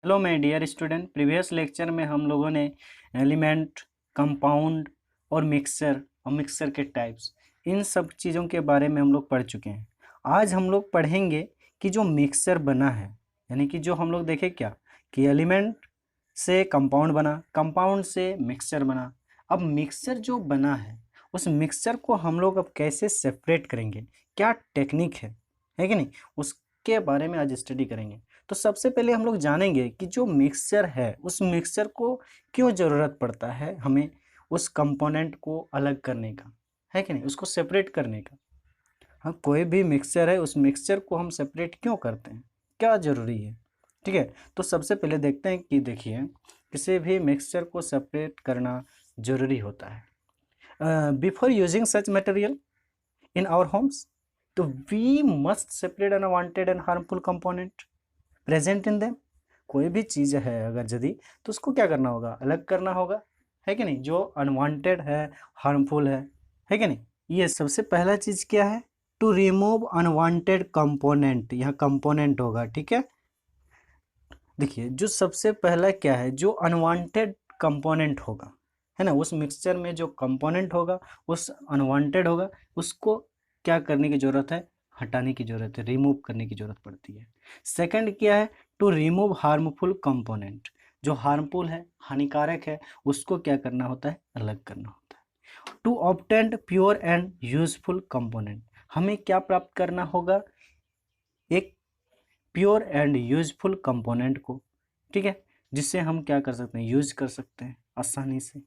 Hello my dear student. Previous lecture में हम लोगों ने एलिमेंट, कंपाउंड और मिक्सर के टाइप्स, इन सब चीज़ों के बारे में हम लोग पढ़ चुके हैं। आज हम लोग पढ़ेंगे कि जो मिक्सर बना है, यानी कि जो हम लोग देखें क्या कि एलिमेंट से कंपाउंड बना, कंपाउंड से मिक्सर बना। अब मिक्सर जो बना है उस मिक्सर को हम लोग अब कैसे सेपरेट करेंगे, क्या टेक्निक है कि नहीं, उसके बारे में आज स्टडी करेंगे। तो सबसे पहले हम लोग जानेंगे कि जो मिक्सचर है उस मिक्सचर को क्यों ज़रूरत पड़ता है हमें उस कंपोनेंट को अलग करने का, है कि नहीं, उसको सेपरेट करने का। हाँ, कोई भी मिक्सचर है उस मिक्सचर को हम सेपरेट क्यों करते हैं, क्या ज़रूरी है। ठीक है, तो सबसे पहले देखते हैं कि देखिए किसी भी मिक्सचर को सेपरेट करना ज़रूरी होता है। Before using such material in our homes, तो we must separate unwanted and harmful component present in them. कोई भी चीज़ है अगर यदि, तो उसको क्या करना होगा, अलग करना होगा, है कि नहीं, जो अनवांटेड है, हार्मफुल है कि नहीं। ये सबसे पहला चीज़ क्या है, टू रिमूव अनवांटेड कंपोनेंट, यहाँ कंपोनेंट होगा। ठीक है, देखिए जो सबसे पहला क्या है, जो अनवांटेड कंपोनेंट होगा, है ना, उस मिक्सचर में जो कंपोनेंट होगा उस अनवांटेड होगा, उसको क्या करने की ज़रूरत है, हटाने की ज़रूरत है, रिमूव करने की ज़रूरत पड़ती है। सेकंड क्या है, टू रिमूव हार्मफुल कंपोनेंट, जो हार्मफुल है, हानिकारक है, उसको क्या करना होता है, अलग करना होता है। To obtain pure and useful component, हमें क्या प्राप्त करना होगा, एक प्योर एंड यूजफुल कंपोनेंट को, ठीक है, जिससे हम क्या कर सकते हैं, यूज कर सकते हैं आसानी से,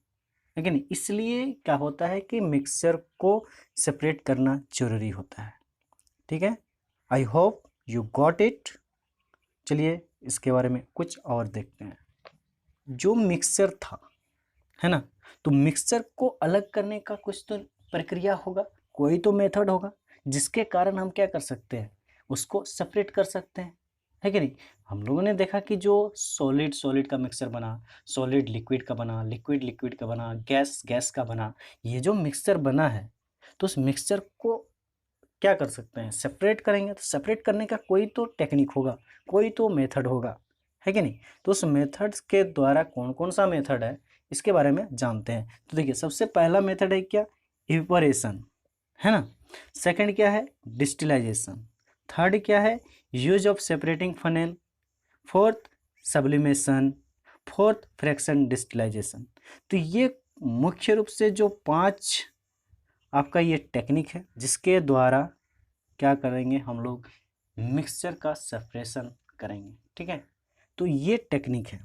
लेकिन इसलिए क्या होता है कि मिक्सचर को सेपरेट करना जरूरी होता है। ठीक है, I hope you got it. चलिए इसके बारे में कुछ और देखते हैं। जो मिक्सचर था, है ना, तो मिक्सचर को अलग करने का कुछ तो प्रक्रिया होगा, कोई तो मेथड होगा जिसके कारण हम क्या कर सकते हैं, उसको सेपरेट कर सकते हैं, है कि नहीं। हम लोगों ने देखा कि जो सॉलिड सॉलिड का मिक्सचर बना, सॉलिड लिक्विड का बना, लिक्विड लिक्विड का बना, गैस गैस का बना, ये जो मिक्सचर बना है, तो उस मिक्सचर को क्या कर सकते हैं, सेपरेट करेंगे। तो सेपरेट करने का कोई तो टेक्निक होगा, कोई तो मेथड होगा, है कि नहीं। तो उस मेथड्स के द्वारा कौन कौन सा मेथड है इसके बारे में जानते हैं। तो देखिए सबसे पहला मेथड है क्या, इवेपोरेशन, है ना। सेकंड क्या है, डिस्टिलाइजेशन। थर्ड क्या है, use of separating funnel. Fourth, sublimation. Fourth, fraction distillation. तो ये मुख्य रूप से जो 5 आपका ये टेक्निक है जिसके द्वारा क्या करेंगे हम लोग, मिक्सचर का सेपरेशन करेंगे। ठीक है, तो ये टेक्निक है।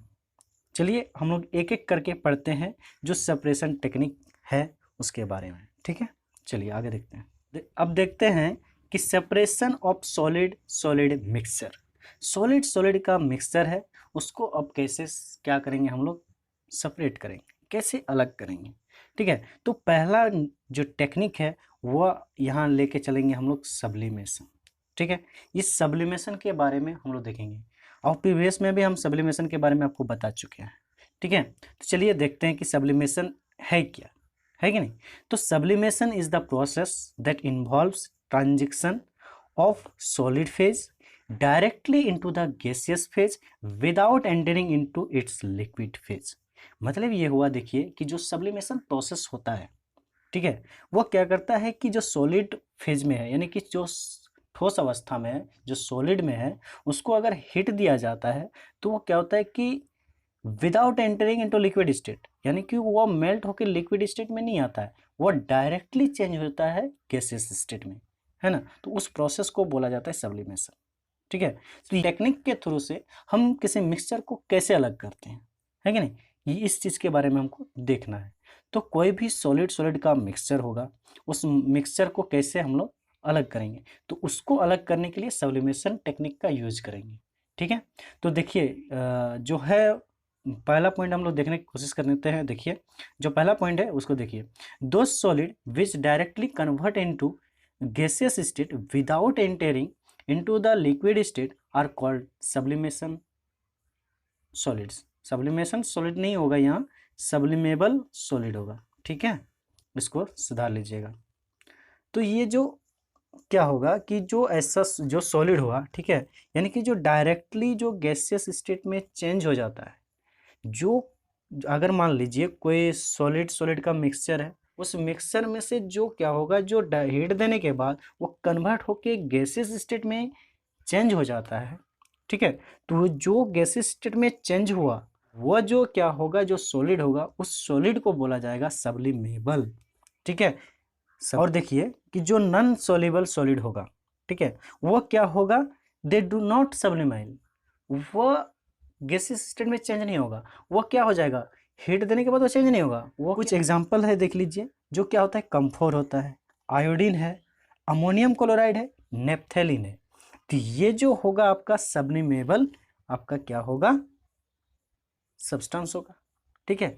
चलिए हम लोग एक एक करके पढ़ते हैं जो सेपरेशन टेक्निक है उसके बारे में। ठीक है, चलिए आगे देखते हैं। अब देखते हैं कि separation of solid solid mixture. Solid solid का मिक्सचर है, उसको अब कैसे क्या करेंगे हम लोग, सेपरेट करेंगे, कैसे अलग करेंगे। ठीक है, तो पहला जो टेक्निक है वह यहाँ लेके चलेंगे हम लोग, सब्लिमेशन। ठीक है, इस सब्लिमेशन के बारे में हम लोग देखेंगे और प्रीवियस में भी हम सब्लिमेशन के बारे में आपको बता चुके हैं। ठीक है, तो चलिए देखते हैं कि सब्लिमेशन है क्या, है कि नहीं। तो sublimation is the process that involves transition of solid phase directly into the gaseous phase without entering into its liquid phase. मतलब ये हुआ, देखिए कि जो सब्लिमेशन प्रोसेस होता है, ठीक है, वो क्या करता है कि जो सॉलिड फेज में है, यानी कि जो ठोस अवस्था में है, जो सॉलिड में है, उसको अगर हीट दिया जाता है तो वो क्या होता है कि without entering into liquid state, यानी कि वो मेल्ट होकर लिक्विड स्टेट में नहीं आता है, वो डायरेक्टली चेंज होता है गैसियस स्टेट में, है ना। तो उस प्रोसेस को बोला जाता है सब्लिमेशन। ठीक है, तो टेक्निक के थ्रू से हम किसी मिक्सचर को कैसे अलग करते हैं, है कि नहीं, ये इस चीज़ के बारे में हमको देखना है। तो कोई भी सॉलिड सॉलिड का मिक्सचर होगा, उस मिक्सचर को कैसे हम लोग अलग करेंगे, तो उसको अलग करने के लिए सब्लिमेशन टेक्निक का यूज करेंगे। ठीक है, तो देखिए जो है पहला पॉइंट हम लोग देखने की कोशिश करते हैं। देखिए जो पहला पॉइंट है उसको देखिए, दो solid which directly convert into gaseous state without entering into the liquid state are called sublimation solids। sublimation solid नहीं होगा यहाँ, sublimable solid होगा। ठीक है, इसको सुधार लीजिएगा। तो ये जो क्या होगा कि जो ऐसा जो सॉलिड हुआ, ठीक है, यानी कि जो डायरेक्टली जो गैसियस स्टेट में चेंज हो जाता है, जो अगर मान लीजिए कोई सॉलिड सॉलिड का मिक्सचर है, उस मिक्सचर में से जो क्या होगा, जो हीट देने के बाद वो कन्वर्ट होके गैसियस स्टेट में चेंज हो जाता है, ठीक है। तो जो गैसियस स्टेट में चेंज हुआ वह जो क्या होगा, जो सॉलिड होगा, उस सॉलिड को बोला जाएगा सब्लिमेबल, ठीक है। और देखिए कि जो नॉन सॉल्युबल सॉलिड होगा, ठीक है, वह क्या होगा, दे डू नॉट सब्लिमाइल, वह गैसियस स्टेट में चेंज नहीं होगा, वह क्या हो जाएगा, हीट देने के बाद वो चेंज नहीं होगा। वो कुछ एग्जांपल है, देख लीजिए, जो क्या होता है, कम्फोर होता है, आयोडीन है, अमोनियम क्लोराइड है, नेप्थेलिन है। तो ये जो होगा आपका सब्लिमेबल, आपका क्या होगा, सब्सटेंस होगा, ठीक है।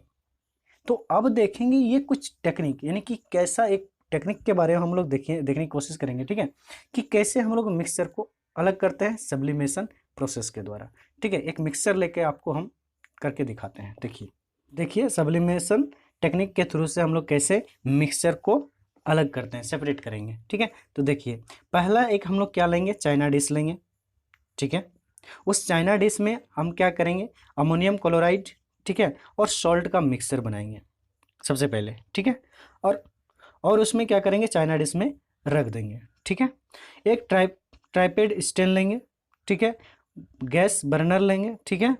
तो अब देखेंगे ये कुछ टेक्निक, यानी कि कैसा, एक टेक्निक के बारे में हम लोग देखने की कोशिश करेंगे, ठीक है, कि कैसे हम लोग मिक्सचर को अलग करते हैं सब्लिमेशन प्रोसेस के द्वारा, ठीक है। एक मिक्सचर लेके आपको हम करके दिखाते हैं। देखिए सब्लिमेशन टेक्निक के थ्रू से हम लोग कैसे मिक्सचर को अलग करते हैं, सेपरेट करेंगे, ठीक है। तो देखिए पहला एक हम लोग क्या लेंगे, चाइना डिश लेंगे, ठीक है। उस चाइना डिश में हम क्या करेंगे, अमोनियम क्लोराइड, ठीक है, और सॉल्ट का मिक्सचर बनाएंगे सबसे पहले, ठीक है। और उसमें क्या करेंगे, चाइना डिश में रख देंगे, ठीक है। एक ट्राइपेड स्टैंड लेंगे, ठीक है, गैस बर्नर लेंगे, ठीक है।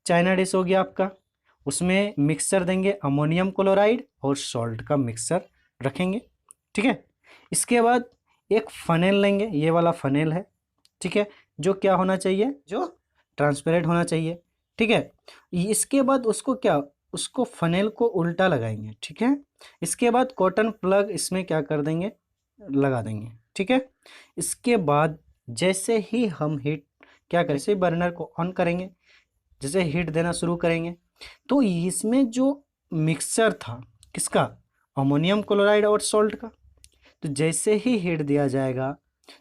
चाइना डिश हो गया आपका, उसमें मिक्सचर देंगे, अमोनियम क्लोराइड और सॉल्ट का मिक्सचर रखेंगे, ठीक है। इसके बाद एक फनेल लेंगे, ये वाला फनेल है, ठीक है, जो क्या होना चाहिए, जो ट्रांसपेरेंट होना चाहिए, ठीक है। इसके बाद उसको क्या, उसको फनेल को उल्टा लगाएंगे, ठीक है। इसके बाद कॉटन प्लग इसमें क्या कर देंगे, लगा देंगे, ठीक है। इसके बाद जैसे ही हम हीट क्या करें, जैसे बर्नर को ऑन करेंगे, जैसे हीट देना शुरू करेंगे, तो इसमें जो मिक्सचर था किसका, अमोनियम क्लोराइड और सॉल्ट का, तो जैसे ही हीट दिया जाएगा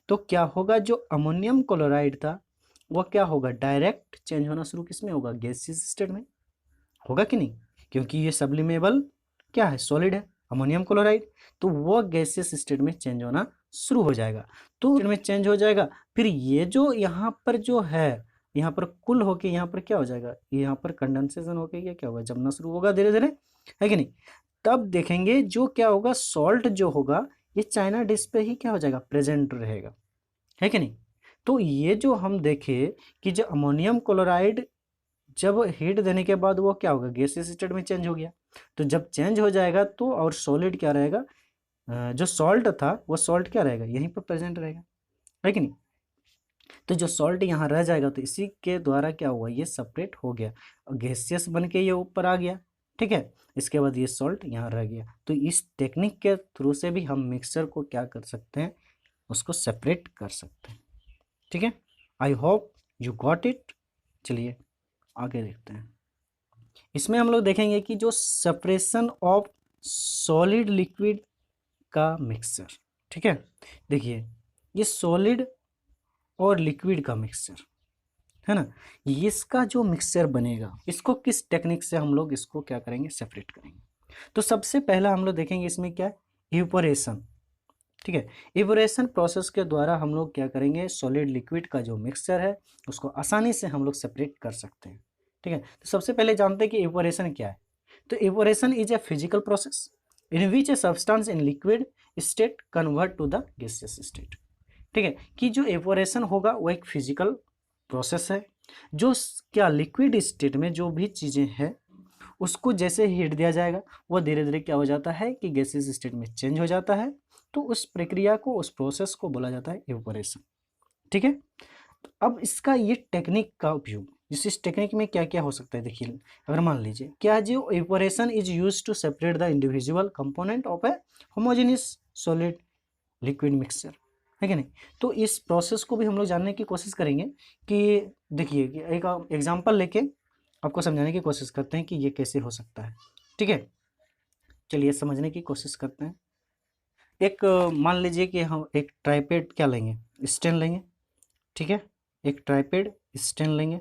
तो क्या होगा, जो अमोनियम क्लोराइड था वह क्या होगा, डायरेक्ट चेंज होना शुरू किसमें होगा, गैसियस स्टेट में होगा कि नहीं, क्योंकि ये सब्लिमेबल क्या है, सॉलिड है, अमोनियम क्लोराइड, तो वो गैसियस स्टेट में चेंज होना शुरू हो जाएगा। तो में चेंज हो जाएगा, फिर ये जो यहाँ पर जो है, यहाँ पर कुल होके यहाँ पर क्या हो जाएगा, यहाँ पर कंडेंसेशन होके ये क्या होगा, जमना शुरू होगा धीरे धीरे, है कि नहीं। तब देखेंगे जो क्या होगा, सॉल्ट जो होगा ये चाइना डिश पे ही क्या हो जाएगा, प्रेजेंट रहेगा, है कि नहीं। तो ये जो हम देखे कि जो अमोनियम क्लोराइड जब हीट देने के बाद वो क्या होगा, गैसियस स्टेट में चेंज हो गया, तो जब चेंज हो जाएगा तो और सॉलिड क्या रहेगा, जो सॉल्ट था वो सॉल्ट क्या रहेगा, यहीं पर प्रेजेंट रहेगा, है कि नहीं। तो जो सॉल्ट यहाँ रह जाएगा तो इसी के द्वारा क्या हुआ, ये सेपरेट हो गया और गैसियस बन के ये ऊपर आ गया, ठीक है। इसके बाद ये सॉल्ट यहाँ रह गया। तो इस टेक्निक के थ्रू से भी हम मिक्सचर को क्या कर सकते हैं, उसको सेपरेट कर सकते हैं, ठीक है। I hope you got it. चलिए आगे देखते हैं। इसमें हम लोग देखेंगे कि जो सेपरेशन ऑफ सॉलिड लिक्विड का मिक्सचर, ठीक है। देखिए ये सॉलिड और लिक्विड का मिक्सचर है ना, इसका जो मिक्सचर बनेगा, इसको किस टेक्निक से हम लोग इसको क्या करेंगे, सेपरेट करेंगे। तो सबसे पहला हम लोग देखेंगे इसमें क्या है, इवेपोरेशन, ठीक है। इवेपोरेशन प्रोसेस के द्वारा हम लोग क्या करेंगे, सॉलिड लिक्विड का जो मिक्सचर है उसको आसानी से हम लोग सेपरेट कर सकते हैं, ठीक है। तो सबसे पहले जानते हैं कि इवेपोरेशन क्या है। तो evaporation is a physical process in which a substance in liquid state convert to the gaseous state, ठीक है। कि जो इवेपोरेशन होगा वो एक फिजिकल प्रोसेस है, जो क्या लिक्विड स्टेट में जो भी चीज़ें हैं उसको जैसे हीट दिया जाएगा वो धीरे धीरे क्या हो जाता है कि गैसियस स्टेट में चेंज हो जाता है। तो उस प्रक्रिया को, उस प्रोसेस को बोला जाता है इवेपोरेशन, ठीक है। तो अब इसका ये टेक्निक का उपयोग, इस टेक्निक में क्या क्या हो सकता है, देखिए अगर मान लीजिए क्या जो evaporation is used to separate the individual component of a homogeneous solid liquid mixture, है कि नहीं। तो इस प्रोसेस को भी हम लोग जानने की कोशिश करेंगे कि देखिए एक एग्जांपल लेके आपको समझाने की कोशिश करते हैं कि ये कैसे हो सकता है, ठीक है। चलिए समझने की कोशिश करते हैं। एक मान लीजिए कि हम एक ट्राइपेड क्या लेंगे, स्टैंड लेंगे, ठीक है। एक ट्राइपेड स्टैंड लेंगे,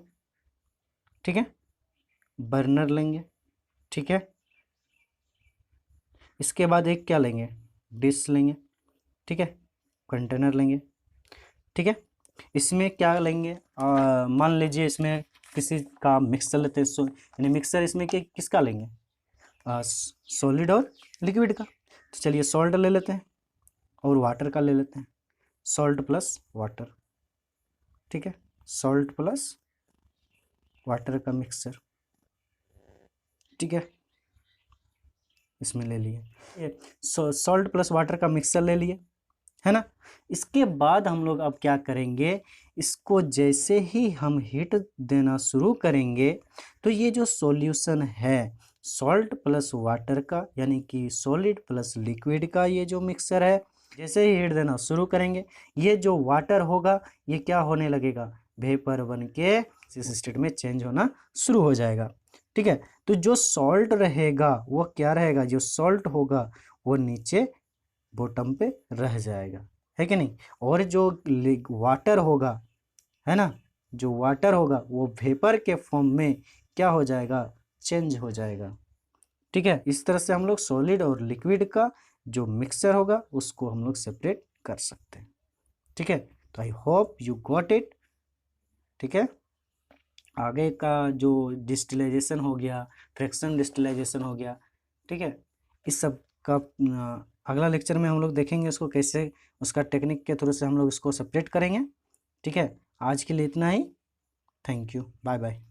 ठीक है, बर्नर लेंगे, ठीक है। इसके बाद एक क्या लेंगे, डिश लेंगे, ठीक है। कंटेनर लेंगे, ठीक है। इसमें क्या लेंगे, मान लीजिए इसमें किसी का मिक्सर लेते हैं, यानी मिक्सर इसमें किसका लेंगे, सॉलिड और लिक्विड का। तो चलिए सॉल्ट ले लेते हैं और वाटर का ले लेते हैं, सॉल्ट प्लस वाटर, ठीक है, सॉल्ट प्लस वाटर का मिक्सर, ठीक है, इसमें ले लिए ये सॉल्ट प्लस वाटर का मिक्सर ले लिए, है ना। इसके बाद हम लोग अब क्या करेंगे, इसको जैसे ही हम हीट देना शुरू करेंगे तो ये जो सॉल्यूशन है सॉल्ट प्लस वाटर का, यानी कि सॉलिड प्लस लिक्विड का, ये जो मिक्सर है, जैसे ही हीट देना शुरू करेंगे ये जो वाटर होगा ये क्या होने लगेगा, वेपर बन के इस स्टेट में चेंज होना शुरू हो जाएगा, ठीक है। तो जो सॉल्ट रहेगा वो क्या रहेगा, जो सॉल्ट होगा वो नीचे बॉटम पे रह जाएगा, है कि नहीं। और जो वाटर होगा, है ना, जो वाटर होगा वो वेपर के फॉर्म में क्या हो जाएगा, चेंज हो जाएगा, ठीक है। इस तरह से हम लोग सॉलिड और लिक्विड का जो मिक्सचर होगा उसको हम लोग सेपरेट कर सकते हैं, ठीक है। तो I hope you got it, ठीक है। आगे का जो डिस्टिलाइजेशन हो गया, फ्रैक्शन डिस्टिलाइजेशन हो गया, ठीक है, इस सब का अगला लेक्चर में हम लोग देखेंगे इसको कैसे, उसका टेक्निक के थ्रू से हम लोग इसको सेपरेट करेंगे, ठीक है। आज के लिए इतना ही, थैंक यू, बाय बाय।